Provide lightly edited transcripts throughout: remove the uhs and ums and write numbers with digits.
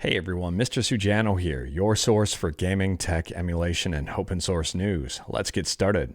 Hey everyone, Mr. Sujano here, your source for gaming, tech, emulation, and open source news. Let's get started.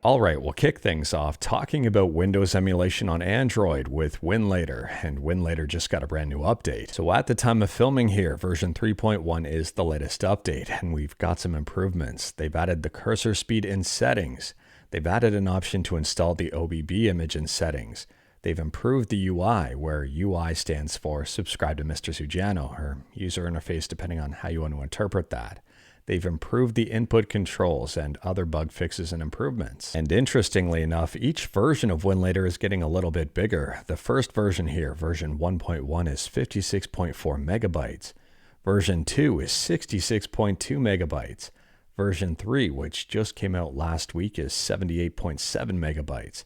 Alright, we'll kick things off talking about Windows emulation on Android with Winlator, and Winlator just got a brand new update. So at the time of filming here, version 3.1 is the latest update, and we've got some improvements. They've added the cursor speed in settings. They've added an option to install the OBB image in settings. They've improved the UI, where UI stands for Subscribe to Mr. Sujano, or user interface depending on how you want to interpret that. They've improved the input controls and other bug fixes and improvements. And interestingly enough, each version of Winlator is getting a little bit bigger. The first version here, version 1.1, is 56.4 megabytes. Version 2 is 66.2 megabytes. Version 3, which just came out last week, is 78.7 megabytes.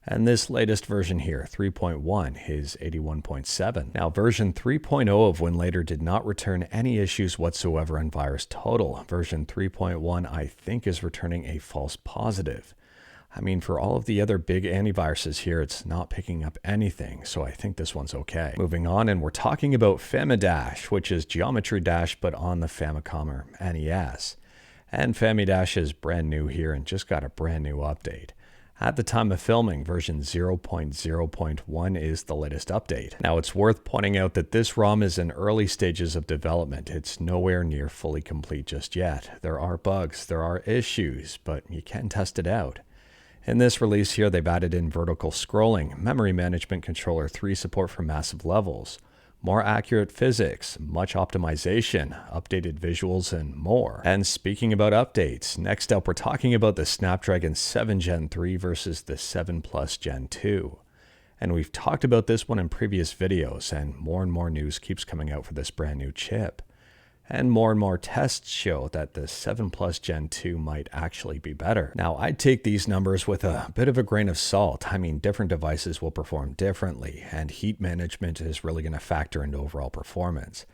And this latest version here, 3.1, is 81.7. Now, version 3.0 of Winlator did not return any issues whatsoever in VirusTotal. Version 3.1, I think, is returning a false positive. I mean, for all of the other big antiviruses here, it's not picking up anything, so I think this one's okay. Moving on, and we're talking about famidash, which is Geometry Dash, but on the Famicom or NES. And famidash is brand new here and just got a brand new update. At the time of filming, version 0.0.1 is the latest update. Now, it's worth pointing out that this ROM is in early stages of development. It's nowhere near fully complete just yet. There are bugs, there are issues, but you can test it out. In this release here, they've added in vertical scrolling, memory management controller 3 support for massive levels, more accurate physics, much optimization, updated visuals, and more. And speaking about updates, next up we're talking about the Snapdragon 7 Gen 3 versus the 7 Plus Gen 2. And we've talked about this one in previous videos, and more news keeps coming out for this brand new chip. And more tests show that the 7 Plus Gen 2 might actually be better. Now, I'd take these numbers with a bit of a grain of salt. I mean, different devices will perform differently, and heat management is really going to factor into overall performance.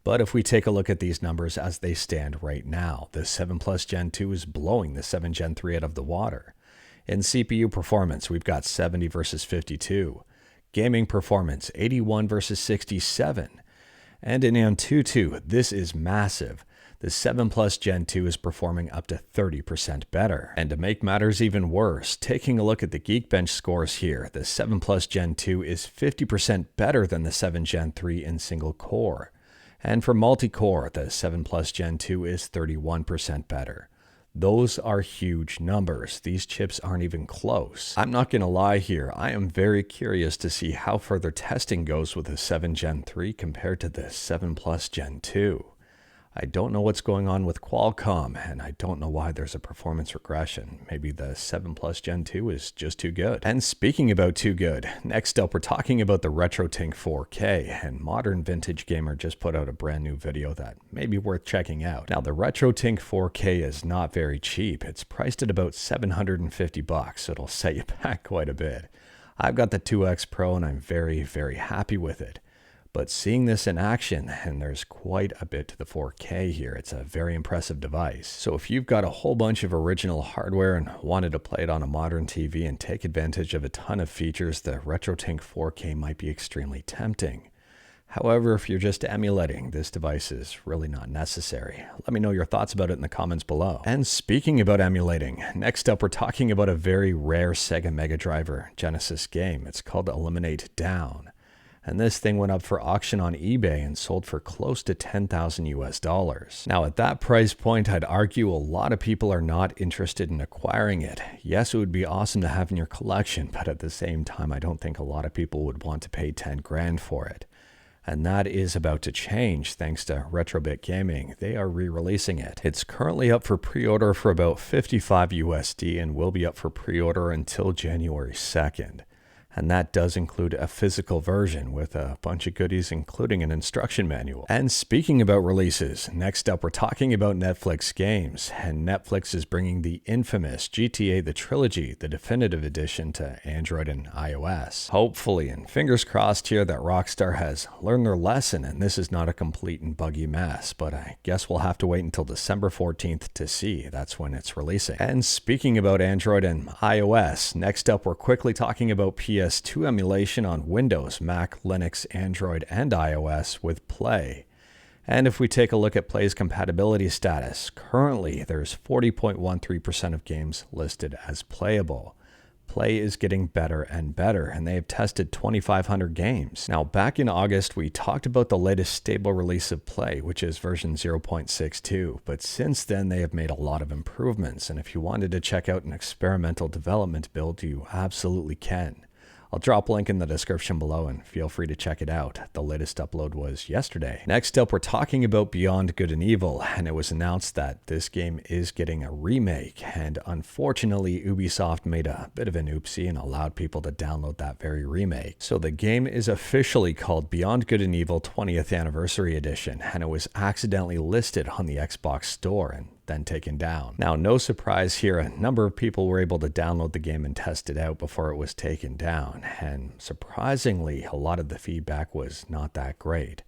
But if we take a look at these numbers as they stand right now, the 7 Plus Gen 2 is blowing the 7 Gen 3 out of the water. In CPU performance, we've got 70 versus 52. Gaming performance, 81 versus 67. And in Antutu, this is massive. The 7 Plus Gen 2 is performing up to 30% better. And to make matters even worse, taking a look at the Geekbench scores here, the 7 Plus Gen 2 is 50% better than the 7 Gen 3 in single core. And for multi-core, the 7 Plus Gen 2 is 31% better. Those are huge numbers. These chips aren't even close. I'm not going to lie here. I am very curious to see how further testing goes with the 7 Gen 3 compared to the 7 Plus Gen 2. I don't know what's going on with Qualcomm, and I don't know why there's a performance regression. Maybe the 7 Plus Gen 2 is just too good. And speaking about too good, next up we're talking about the RetroTINK 4K, and Modern Vintage Gamer just put out a brand new video that may be worth checking out. Now, the RetroTINK 4K is not very cheap. It's priced at about $750, so it'll set you back quite a bit. I've got the 2X Pro and I'm very happy with it. But seeing this in action, and there's quite a bit to the 4K here, it's a very impressive device. So if you've got a whole bunch of original hardware and wanted to play it on a modern TV and take advantage of a ton of features, the RetroTINK 4K might be extremely tempting. However, if you're just emulating, this device is really not necessary. Let me know your thoughts about it in the comments below. And speaking about emulating, next up we're talking about a very rare Sega Mega Drive Genesis game. It's called Eliminate Down. And this thing went up for auction on eBay and sold for close to $10,000 US. Now, at that price point, I'd argue a lot of people are not interested in acquiring it. Yes, it would be awesome to have in your collection, but at the same time, I don't think a lot of people would want to pay 10 grand for it. And that is about to change thanks to Retrobit Gaming. They are re-releasing it. It's currently up for pre-order for about $55 USD and will be up for pre-order until January 2nd. And that does include a physical version with a bunch of goodies, including an instruction manual. And speaking about releases, next up we're talking about Netflix games. And Netflix is bringing the infamous GTA The Trilogy, the definitive edition, to Android and iOS. Hopefully, and fingers crossed here, that Rockstar has learned their lesson and this is not a complete and buggy mess. But I guess we'll have to wait until December 14th to see. That's when it's releasing. And speaking about Android and iOS, next up we're quickly talking about PS2 PS2 emulation on Windows, Mac, Linux, Android, and iOS with Play. And if we take a look at Play's compatibility status, currently there's 40.13% of games listed as playable. Play is getting better and better, and they have tested 2,500 games. Now, back in August, we talked about the latest stable release of Play, which is version 0.62, but since then they have made a lot of improvements, and if you wanted to check out an experimental development build, you absolutely can. I'll drop a link in the description below and feel free to check it out. The latest upload was yesterday. Next up, we're talking about Beyond Good and Evil, and it was announced that this game is getting a remake, and unfortunately Ubisoft made a bit of an oopsie and allowed people to download that very remake. So the game is officially called Beyond Good and Evil 20th Anniversary Edition, and it was accidentally listed on the Xbox Store and then taken down. Now, no surprise here, a number of people were able to download the game and test it out before it was taken down, and surprisingly, a lot of the feedback was not that great.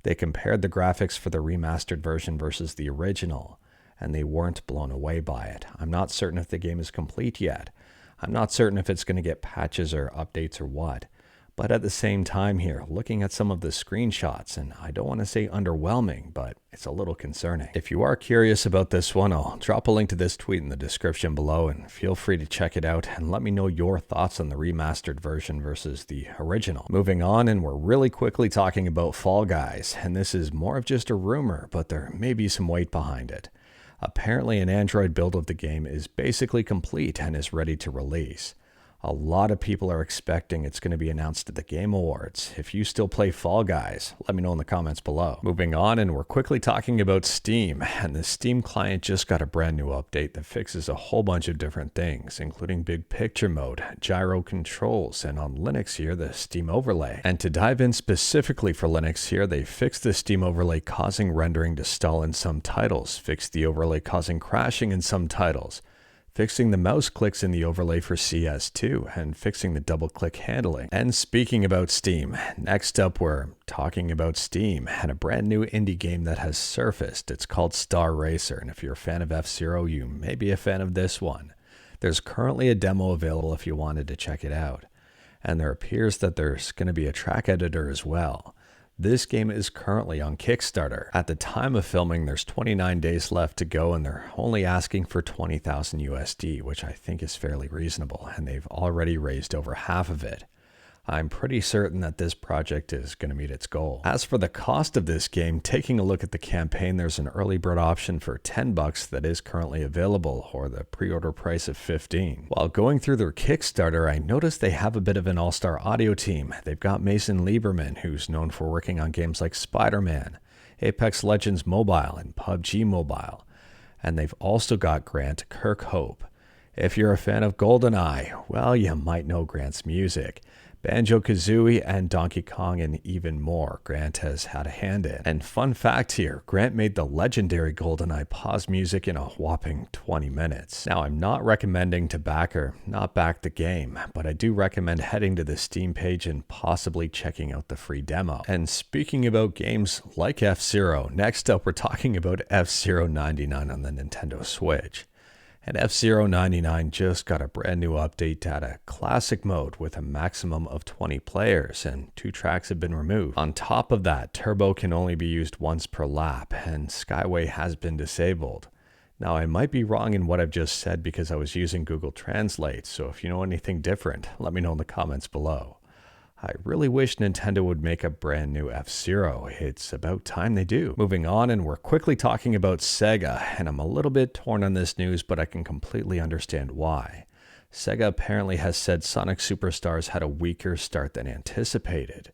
They compared the graphics for the remastered version versus the original, and they weren't blown away by it. I'm not certain if the game is complete yet. I'm not certain if it's going to get patches or updates or what. But at the same time here, looking at some of the screenshots, and I don't want to say underwhelming, but it's a little concerning. If you are curious about this one, I'll drop a link to this tweet in the description below, and feel free to check it out and let me know your thoughts on the remastered version versus the original. Moving on, and we're really quickly talking about Fall Guys, and this is more of just a rumor, but there may be some weight behind it. Apparently, an Android build of the game is basically complete and is ready to release. A lot of people are expecting it's going to be announced at the Game Awards. If you still play Fall Guys, let me know in the comments below. Moving on, and we're quickly talking about Steam, and the Steam client just got a brand new update that fixes a whole bunch of different things, including big picture mode, gyro controls, and on Linux here, the Steam overlay. And to dive in specifically for Linux here, they fixed the Steam overlay causing rendering to stall in some titles, fixed the overlay causing crashing in some titles, fixing the mouse clicks in the overlay for CS2, and fixing the double-click handling. And speaking about Steam, next up we're talking about Steam and a brand new indie game that has surfaced. It's called Star Racer, and if you're a fan of F-Zero, you may be a fan of this one. There's currently a demo available if you wanted to check it out, and there appears that there's going to be a track editor as well. This game is currently on Kickstarter. At the time of filming, there's 29 days left to go, and they're only asking for 20,000 USD, which I think is fairly reasonable, and they've already raised over half of it. I'm pretty certain that this project is going to meet its goal. As for the cost of this game, taking a look at the campaign, there's an early bird option for $10 that is currently available, or the pre-order price of $15. While going through their Kickstarter, I noticed they have a bit of an all-star audio team. They've got Mason Lieberman, who's known for working on games like Spider-Man, Apex Legends Mobile, and PUBG Mobile. And they've also got Grant Kirkhope. If you're a fan of GoldenEye, well, you might know Grant's music. Banjo-Kazooie and Donkey Kong and even more Grant has had a hand in. And fun fact here, Grant made the legendary GoldenEye pause music in a whopping 20 minutes. Now, I'm not recommending to back or not back the game, but I do recommend heading to the Steam page and possibly checking out the free demo. And speaking about games like F-Zero, next up we're talking about F-Zero 99 on the Nintendo Switch. And F-Zero 99 just got a brand new update to add a classic mode with a maximum of 20 players, and 2 tracks have been removed. On top of that, turbo can only be used once per lap, and Skyway has been disabled. Now, I might be wrong in what I've just said because I was using Google Translate, so if you know anything different, let me know in the comments below. I really wish Nintendo would make a brand new F-Zero. It's about time they do. Moving on, and we're quickly talking about Sega, and I'm a little bit torn on this news, but I can completely understand why. Sega apparently has said Sonic Superstars had a weaker start than anticipated.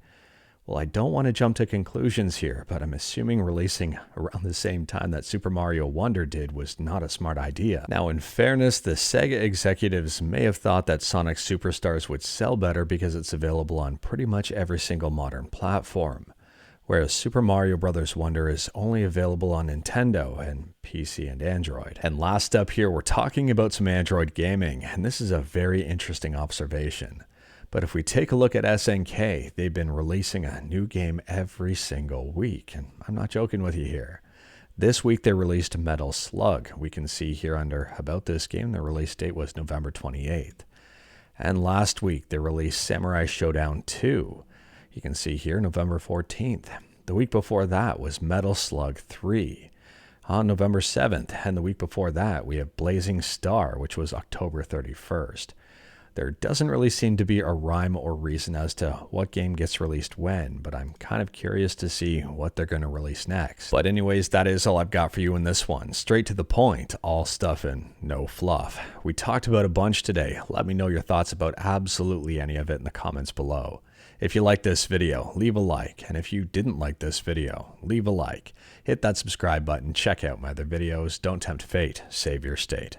Well, I don't want to jump to conclusions here, but I'm assuming releasing around the same time that Super Mario Wonder did was not a smart idea. Now, in fairness, the Sega executives may have thought that Sonic Superstars would sell better because it's available on pretty much every single modern platform, whereas Super Mario Bros. Wonder is only available on Nintendo and PC and Android. And last up here, we're talking about some Android gaming, and this is a very interesting observation. But if we take a look at SNK, they've been releasing a new game every single week, and I'm not joking with you here. This week they released Metal Slug. We can see here under About This Game, the release date was November 28th. And last week, they released Samurai Showdown 2. You can see here, November 14th. The week before that was Metal Slug 3. On November 7th, and the week before that, we have Blazing Star, which was October 31st. There doesn't really seem to be a rhyme or reason as to what game gets released when, but I'm kind of curious to see what they're going to release next. But anyways, that is all I've got for you in this one. Straight to the point, all stuff and no fluff. We talked about a bunch today. Let me know your thoughts about absolutely any of it in the comments below. If you liked this video, leave a like, and if you didn't like this video, leave a like. Hit that subscribe button, check out my other videos, don't tempt fate, save your state.